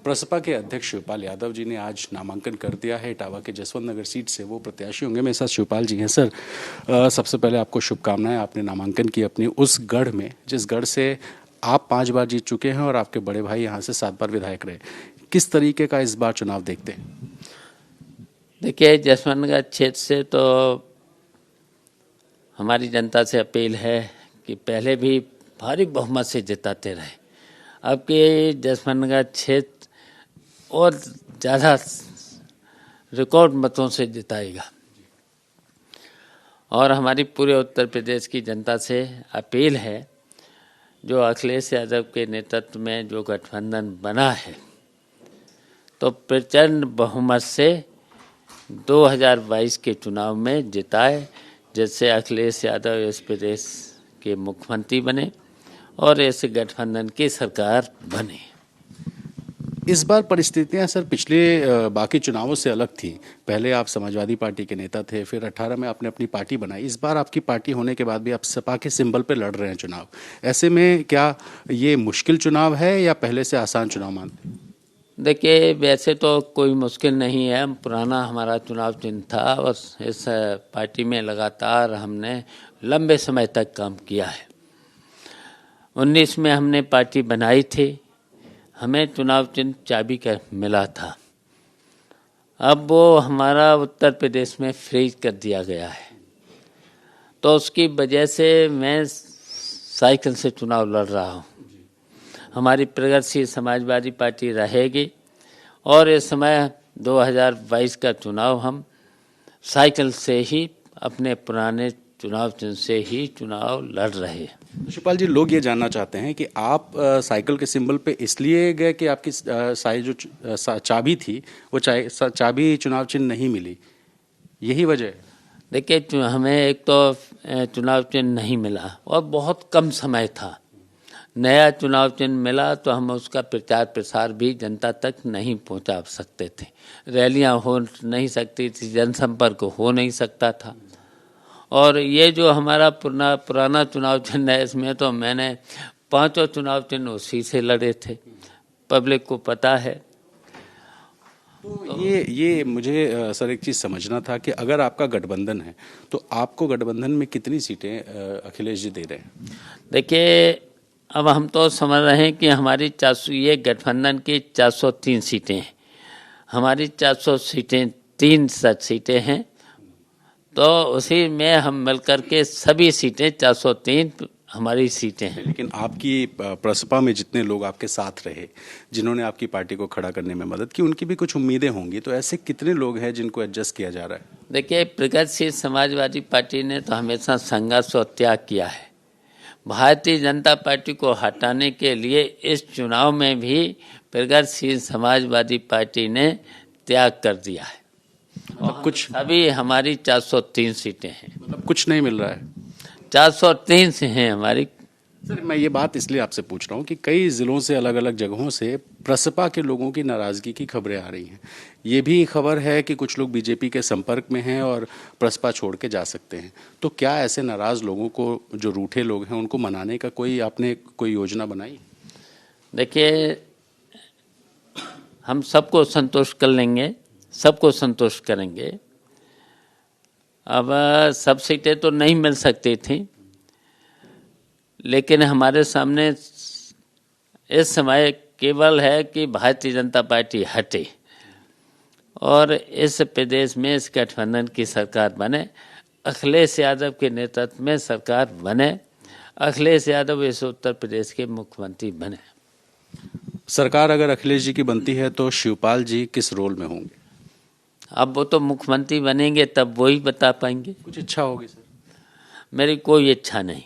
प्रसपा के अध्यक्ष शिवपाल यादव जी ने आज नामांकन कर दिया है। इटावा के जसवंत नगर सीट से वो प्रत्याशी होंगे। मेरे साथ शिवपाल जी हैं। सर, सबसे पहले आपको शुभकामनाएं। आपने नामांकन की अपनी उस गढ़ में जिस गढ़ से आप 5 बार जीत चुके हैं और आपके बड़े भाई यहाँ से 7 बार विधायक रहे। किस तरीके का इस बार चुनाव देखते हैं? देखिए, जसवंत नगर क्षेत्र से तो हमारी जनता से अपील है कि पहले भी भारी बहुमत से जिताते रहे। अब के जसवंत नगर क्षेत्र और ज़्यादा रिकॉर्ड मतों से जिताएगा। और हमारी पूरे उत्तर प्रदेश की जनता से अपील है, जो अखिलेश यादव के नेतृत्व में जो गठबंधन बना है, तो प्रचंड बहुमत से 2022 के चुनाव में जिताए, जिससे अखिलेश यादव इस प्रदेश के मुख्यमंत्री बने और इस गठबंधन की सरकार बने। इस बार परिस्थितियां सर पिछले बाकी चुनावों से अलग थी। पहले आप समाजवादी पार्टी के नेता थे, फिर 18 में आपने अपनी पार्टी बनाई। इस बार आपकी पार्टी होने के बाद भी आप सपा के सिंबल पे लड़ रहे हैं चुनाव। ऐसे में क्या ये मुश्किल चुनाव है या पहले से आसान चुनाव मानते हैं? देखिए, वैसे तो कोई मुश्किल नहीं है। पुराना हमारा चुनाव चिन्ह था और इस पार्टी में लगातार हमने लंबे समय तक काम किया है। 19 में हमने पार्टी बनाई थी, हमें चुनाव चिन्ह चाबी का मिला था। अब वो हमारा उत्तर प्रदेश में फ्रीज कर दिया गया है, तो उसकी वजह से मैं साइकिल से चुनाव लड़ रहा हूँ। हमारी प्रगतिशील समाजवादी पार्टी रहेगी और इस समय 2022 का चुनाव हम साइकिल से ही, अपने पुराने चुनाव चिन्ह से ही चुनाव लड़ रहे हैं। शिवपाल जी, लोग ये जानना चाहते हैं कि आप साइकिल के सिंबल पे इसलिए गए कि आपकी जो चाबी थी वो चाबी चुनाव चिन्ह नहीं मिली, यही वजह है? देखिए, हमें एक तो चुनाव चिन्ह नहीं मिला और बहुत कम समय था। नया चुनाव चिन्ह मिला तो हम उसका प्रचार प्रसार भी जनता तक नहीं पहुंचा सकते थे। रैलियां हो नहीं सकती थी, जनसंपर्क हो नहीं सकता था। और ये जो हमारा पुराना चुनाव चिन्ह है, इसमें तो मैंने 5 चुनाव चिन्ह उसी से लड़े थे, पब्लिक को पता है। तो ये मुझे सर एक चीज़ समझना था कि अगर आपका गठबंधन है तो आपको गठबंधन में कितनी सीटें अखिलेश जी दे रहे हैं? देखिए, अब हम तो समझ रहे हैं कि हमारी 400, ये गठबंधन की 403 सीटें हैं। हमारी 400 सीटें 3 सच सीटें हैं, तो उसी में हम मिलकर के सभी सीटें 403 हमारी सीटें हैं। लेकिन आपकी प्रसपा में जितने लोग आपके साथ रहे, जिन्होंने आपकी पार्टी को खड़ा करने में मदद की, उनकी भी कुछ उम्मीदें होंगी। तो ऐसे कितने लोग हैं जिनको एडजस्ट किया जा रहा है? देखिए, प्रगतिशील समाजवादी पार्टी ने तो हमेशा संघर्ष और त्याग किया है। भारतीय जनता पार्टी को हटाने के लिए इस चुनाव में भी प्रगतिशील समाजवादी पार्टी ने त्याग कर दिया है। और कुछ अभी हमारी 403 सीटें हैं। मतलब कुछ नहीं मिल रहा है? 403 से हैं हमारी। सर, मैं ये बात इसलिए आपसे पूछ रहा हूँ कि कई ज़िलों से, अलग अलग जगहों से प्रसपा के लोगों की नाराज़गी की खबरें आ रही हैं। ये भी खबर है कि कुछ लोग बीजेपी के संपर्क में हैं और प्रसपा छोड़ के जा सकते हैं। तो क्या ऐसे नाराज़ लोगों को, जो रूठे लोग हैं, उनको मनाने का आपने कोई योजना बनाई? देखिए, हम सबको संतुष्ट कर लेंगे, सबको संतुष्ट करेंगे। अब सब सीटें तो नहीं मिल सकती थी, लेकिन हमारे सामने इस समय केवल है कि भारतीय जनता पार्टी हटे और इस प्रदेश में इस गठबंधन की सरकार बने, अखिलेश यादव के नेतृत्व में सरकार बने, अखिलेश यादव इस उत्तर प्रदेश के मुख्यमंत्री बने। सरकार अगर अखिलेश जी की बनती है तो शिवपाल जी किस रोल में होंगे? अब वो तो मुख्यमंत्री बनेंगे तब वो ही बता पाएंगे। कुछ इच्छा होगी सर? मेरी कोई इच्छा नहीं,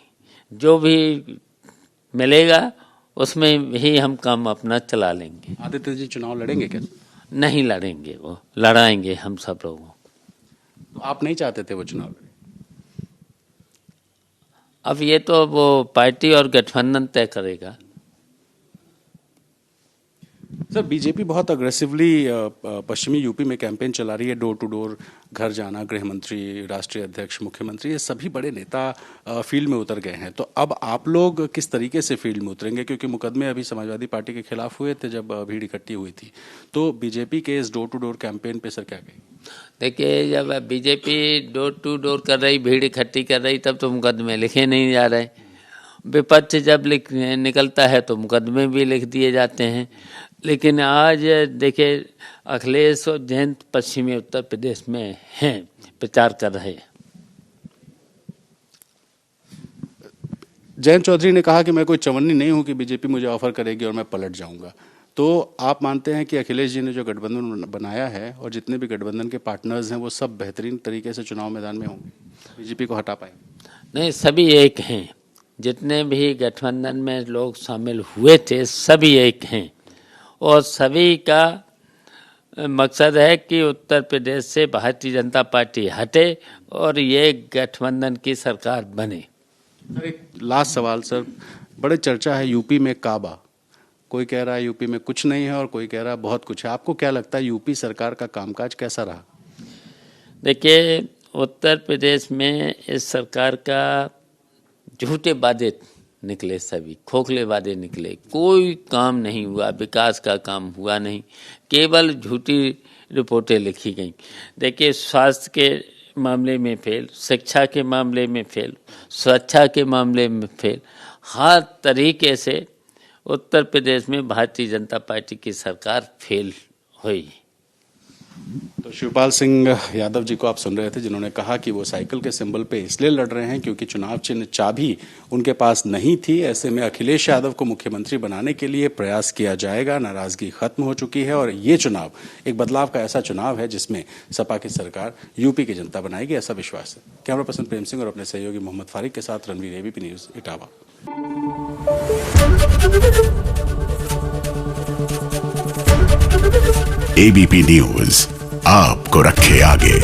जो भी मिलेगा उसमें ही हम काम अपना चला लेंगे। आदित्य जी चुनाव लड़ेंगे क्या? नहीं लड़ेंगे, वो लड़ाएंगे हम सब लोगों। तो आप नहीं चाहते थे वो चुनाव लड़े? अब ये तो वो पार्टी और गठबंधन तय करेगा। सर बीजेपी बहुत अग्रेसिवली पश्चिमी यूपी में कैंपेन चला रही है, डोर टू डोर घर जाना, गृह मंत्री, राष्ट्रीय अध्यक्ष, मुख्यमंत्री, ये सभी बड़े नेता फील्ड में उतर गए हैं। तो अब आप लोग किस तरीके से फील्ड में उतरेंगे, क्योंकि मुकदमे अभी समाजवादी पार्टी के खिलाफ हुए थे जब भीड़ इकट्ठी हुई थी, तो बीजेपी के इस डोर टू डोर कैंपेन पे सर क्या कहेंगे? देखिए, जब बीजेपी डोर टू डोर कर रही, भीड़ इकट्ठी कर रही, तब तो मुकदमे लिखे नहीं जा रहे। विपक्ष जब निकलता है तो मुकदमे भी लिख दिए जाते हैं। लेकिन आज देखिए, अखिलेश और जयंत पश्चिमी उत्तर प्रदेश में हैं, प्रचार कर रहे हैं। जयंत चौधरी ने कहा कि मैं कोई चवन्नी नहीं हूं कि बीजेपी मुझे ऑफर करेगी और मैं पलट जाऊंगा। तो आप मानते हैं कि अखिलेश जी ने जो गठबंधन बनाया है और जितने भी गठबंधन के पार्टनर्स हैं वो सब बेहतरीन तरीके से चुनाव मैदान में होंगे, बीजेपी को हटा पाएंगे? नहीं, सभी एक हैं। जितने भी गठबंधन में लोग शामिल हुए थे सभी एक हैं, और सभी का मकसद है कि उत्तर प्रदेश से भारतीय जनता पार्टी हटे और ये गठबंधन की सरकार बने। सर एक लास्ट सवाल सर, बड़े चर्चा है यूपी में काबा, कोई कह रहा है यूपी में कुछ नहीं है और कोई कह रहा है बहुत कुछ है। आपको क्या लगता है यूपी सरकार का कामकाज कैसा रहा? देखिए, उत्तर प्रदेश में इस सरकार का झूठे वादे निकले, सभी खोखले वादे निकले, कोई काम नहीं हुआ, विकास का काम हुआ नहीं, केवल झूठी रिपोर्टें लिखी गई। देखिए, स्वास्थ्य के मामले में फेल, शिक्षा के मामले में फेल, स्वच्छता के मामले में फेल, हर तरीके से उत्तर प्रदेश में भारतीय जनता पार्टी की सरकार फेल हुई। तो शिवपाल सिंह यादव जी को आप सुन रहे थे, जिन्होंने कहा कि वो साइकिल के सिंबल पे इसलिए लड़ रहे हैं क्योंकि चुनाव चिन्ह चाबी उनके पास नहीं थी। ऐसे में अखिलेश यादव को मुख्यमंत्री बनाने के लिए प्रयास किया जाएगा, नाराजगी खत्म हो चुकी है और ये चुनाव एक बदलाव का ऐसा चुनाव है जिसमें सपा की सरकार यूपी की जनता बनाएगी, ऐसा विश्वास है। कैमरा पर्सन प्रेम सिंह और अपने सहयोगी मोहम्मद फारिक के साथ Ranveer, ABP news, Etawah. ABP news आपको रखे आगे।